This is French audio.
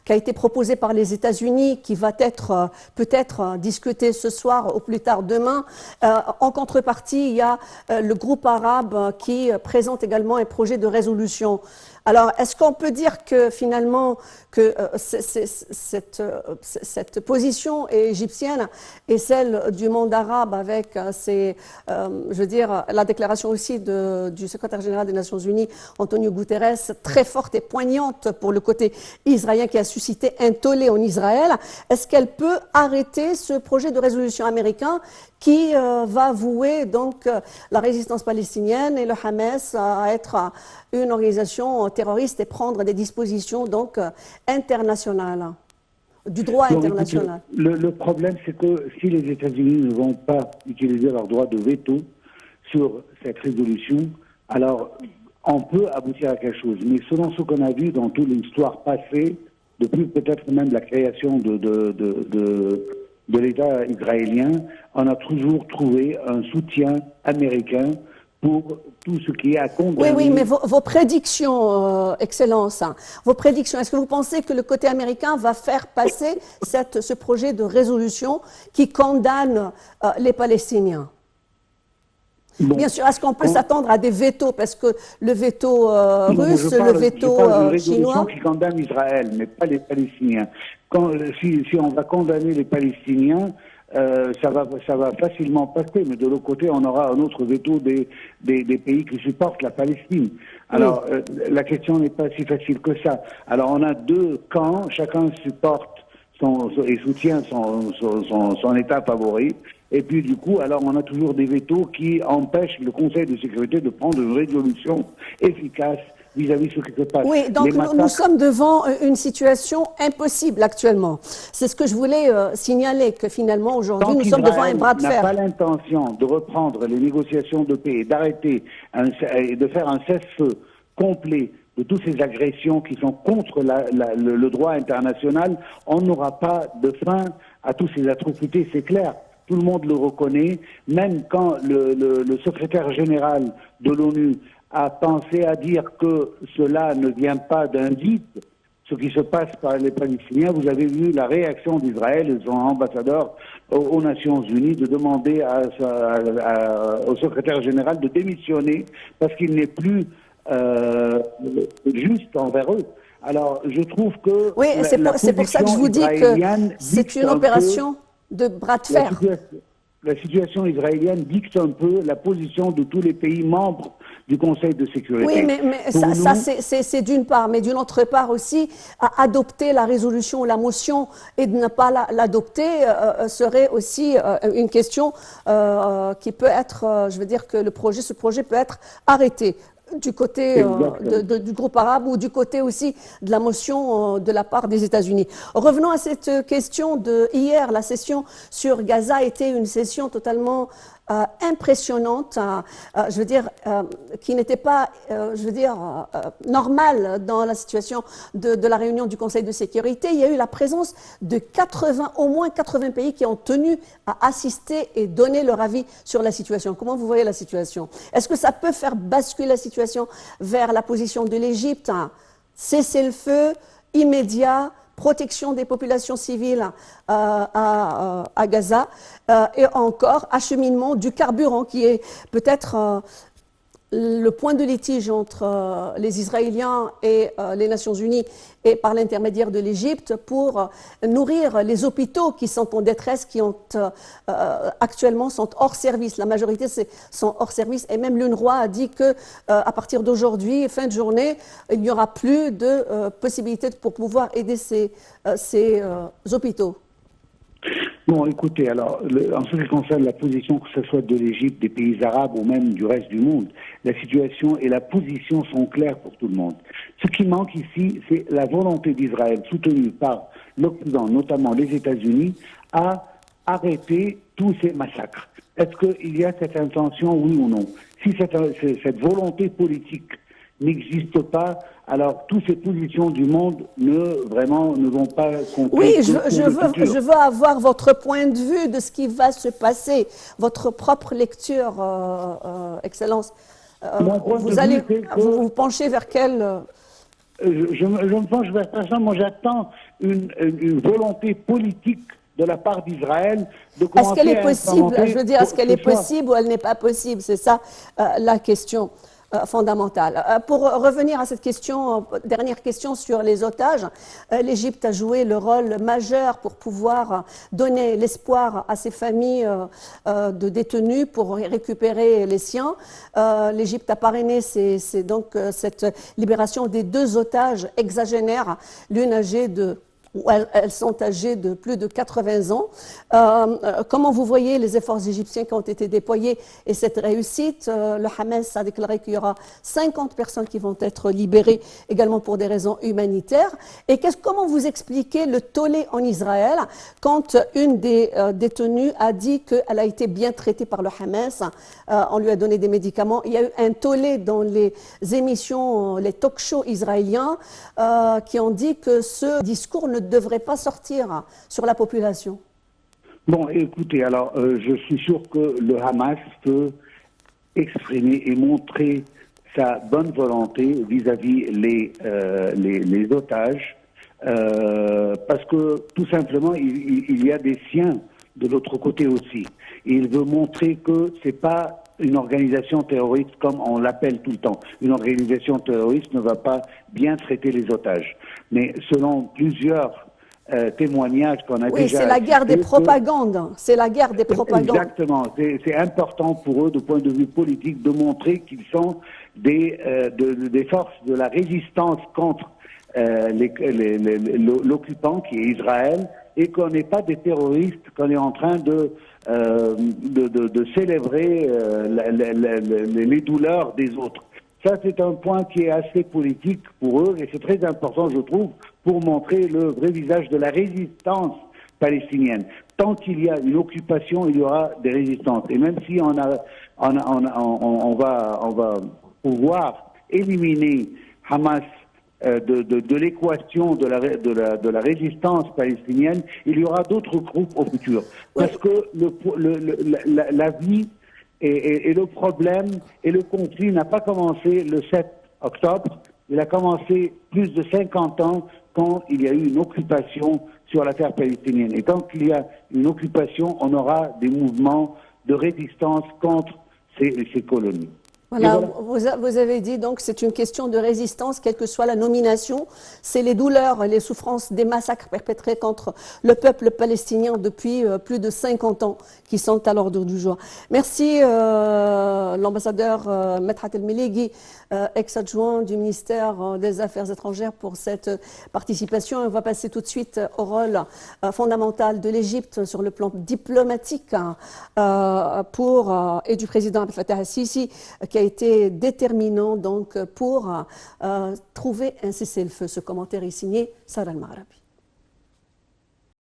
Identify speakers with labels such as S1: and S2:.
S1: qui a été proposé par les États-Unis, qui va être peut-être discuté ce soir ou plus tard demain. En contrepartie, il y a le groupe arabe qui présente également un projet de résolution. Alors, est-ce qu'on peut dire que finalement que cette position égyptienne est celle du monde arabe avec je veux dire, la déclaration aussi du secrétaire général des Nations Unies, Antonio Guterres, très forte et poignante pour le côté israélien qui a suscité un tollé en Israël. Est-ce qu'elle peut arrêter ce projet de résolution américain qui va vouer donc la résistance palestinienne et le Hamas à être une organisation terroriste et prendre des dispositions donc internationales, du droit international?
S2: Le problème, c'est que si les États-Unis ne vont pas utiliser leur droit de veto sur cette résolution, alors on peut aboutir à quelque chose. Mais selon ce qu'on a vu dans toute l'histoire passée, depuis peut-être même la création de l'État israélien, on a toujours trouvé un soutien américain pour tout ce qui est à condamner.
S1: Oui, mais vos prédictions, Excellence, vos prédictions, est-ce que vous pensez que le côté américain va faire passer ce projet de résolution qui condamne les Palestiniens? Bon. Bien sûr, est-ce qu'on peut s'attendre à des vétos? Parce que le veto russe, le veto chinois...
S2: qui condamne Israël, mais pas les Palestiniens. Si on va condamner les Palestiniens, ça va facilement passer, mais de l'autre côté, on aura un autre veto des pays qui supportent la Palestine. Alors, la question n'est pas si facile que ça. Alors, on a deux camps, chacun supporte et soutient son État favori. Et puis, du coup, alors on a toujours des vétos qui empêchent le Conseil de sécurité de prendre une résolution efficace vis-à-vis de ce qui se passe.
S1: Oui, donc nous sommes devant une situation impossible actuellement. C'est ce que je voulais signaler, que finalement, aujourd'hui, nous sommes devant un bras de fer.
S2: N'a pas l'intention de reprendre les négociations de paix et d'arrêter et de faire un cessez-le-feu complet de toutes ces agressions qui sont contre le droit international, on n'aura pas de fin à toutes ces atrocités, c'est clair. Tout le monde le reconnaît, même quand le secrétaire général de l'ONU a pensé à dire que cela ne vient pas d'un dit, ce qui se passe par les Palestiniens. Vous avez vu la réaction d'Israël et son ambassadeur aux Nations Unies de demander au secrétaire général de démissionner parce qu'il n'est plus juste envers eux. Alors, je trouve que...
S1: Oui, c'est pour ça que je vous dis que c'est une opération de bras de fer.
S2: La situation israélienne dicte un peu la position de tous les pays membres du Conseil de sécurité.
S1: Oui, mais ça c'est d'une part, mais d'une autre part aussi, adopter la résolution ou la motion et de ne pas l'adopter serait aussi une question qui peut être, je veux dire que ce projet peut être arrêté du côté du groupe arabe ou du côté aussi de la motion de la part des États-Unis. Revenons à cette question de hier. La session sur Gaza était une session totalement impressionnante, je veux dire, qui n'était pas, je veux dire, normale dans la situation de la réunion du Conseil de sécurité. Il y a eu la présence de au moins 80 pays qui ont tenu à assister et donner leur avis sur la situation. Comment vous voyez la situation? Est-ce que ça peut faire basculer la situation vers la position de l'Égypte? Cessez-le-feu immédiat, protection des populations civiles à Gaza et encore acheminement du carburant qui est peut-être le point de litige entre les Israéliens et les Nations Unies et par l'intermédiaire de l'Égypte pour nourrir les hôpitaux qui sont en détresse, qui actuellement sont hors service. La majorité sont hors service et même l'UNRWA a dit que à partir d'aujourd'hui, fin de journée, il n'y aura plus de possibilité pour pouvoir aider ces hôpitaux.
S2: Bon, écoutez, alors, en ce qui concerne la position, que ce soit de l'Égypte, des pays arabes ou même du reste du monde, la situation et la position sont claires pour tout le monde. Ce qui manque ici, c'est la volonté d'Israël, soutenue par l'Occident, notamment les États-Unis, à arrêter tous ces massacres. Est-ce qu'il y a cette intention, oui ou non? Si cette volonté politique n'existe pas, alors toutes ces positions du monde ne vont pas compter.
S1: Oui, je veux avoir votre point de vue de ce qui va se passer, votre propre lecture, Excellence. Vous allez vous pencher vers quel...
S2: je me penche vers ça. Moi, j'attends une volonté politique de la part d'Israël de commencer
S1: Est-ce qu'elle est
S2: à
S1: possible?
S2: implémenter
S1: Je veux dire, est-ce qu'elle est
S2: ce soir.
S1: possible ou elle n'est pas possible? C'est ça la question fondamentale. Pour revenir à cette question, dernière question sur les otages, l'Égypte a joué le rôle majeur pour pouvoir donner l'espoir à ces familles de détenus pour récupérer les siens. L'Égypte a parrainé donc cette libération des 2 otages hexagénaires, l'une âgée de où elles sont âgées de plus de 80 ans. Comment vous voyez les efforts égyptiens qui ont été déployés et cette réussite? Le Hamas a déclaré qu'il y aura 50 personnes qui vont être libérées également pour des raisons humanitaires. Et comment vous expliquez le tollé en Israël quand une des détenues a dit qu'elle a été bien traitée par le Hamas, on lui a donné des médicaments. Il y a eu un tollé dans les émissions, les talk-shows israéliens qui ont dit que ce discours ne devrait pas sortir sur la population.
S2: Bon, écoutez, alors je suis sûr que le Hamas peut exprimer et montrer sa bonne volonté vis-à-vis les otages, parce que tout simplement, il y a des siens de l'autre côté aussi. Et il veut montrer que c'est pas une organisation terroriste comme on l'appelle tout le temps. Une organisation terroriste ne va pas bien traiter les otages. Mais selon plusieurs témoignages qu'on a déjà...
S1: Oui, c'est la guerre des propagandes. C'est la guerre des propagandes.
S2: Exactement. C'est important pour eux, de point de vue politique, de montrer qu'ils sont des forces de la résistance contre l'occupant qui est Israël, et qu'on n'est pas des terroristes, qu'on est en train de célébrer les douleurs des autres. Ça, c'est un point qui est assez politique pour eux, et c'est très important, je trouve, pour montrer le vrai visage de la résistance palestinienne. Tant qu'il y a une occupation, il y aura des résistances. Et même si on va pouvoir éliminer Hamas de l'équation de la résistance palestinienne, il y aura d'autres groupes au futur. Parce que la vie et le problème et le conflit n'a pas commencé le 7 octobre, il a commencé plus de 50 ans quand il y a eu une occupation sur la terre palestinienne. Et tant qu'il y a une occupation, on aura des mouvements de résistance contre ces colonies.
S1: Voilà, vous avez dit donc c'est une question de résistance, quelle que soit la nomination. C'est les douleurs, les souffrances des massacres perpétrés contre le peuple palestinien depuis plus de 50 ans qui sont à l'ordre du jour. Merci l'ambassadeur Medhat El-Meleghi, ex-adjoint du ministère des Affaires étrangères pour cette participation. On va passer tout de suite au rôle fondamental de l'Égypte sur le plan diplomatique et du président Abdel Fattah el-Sisi qui a été déterminant donc pour trouver un cessez-le-feu. Ce commentaire est signé Sarah El-Maghrabi.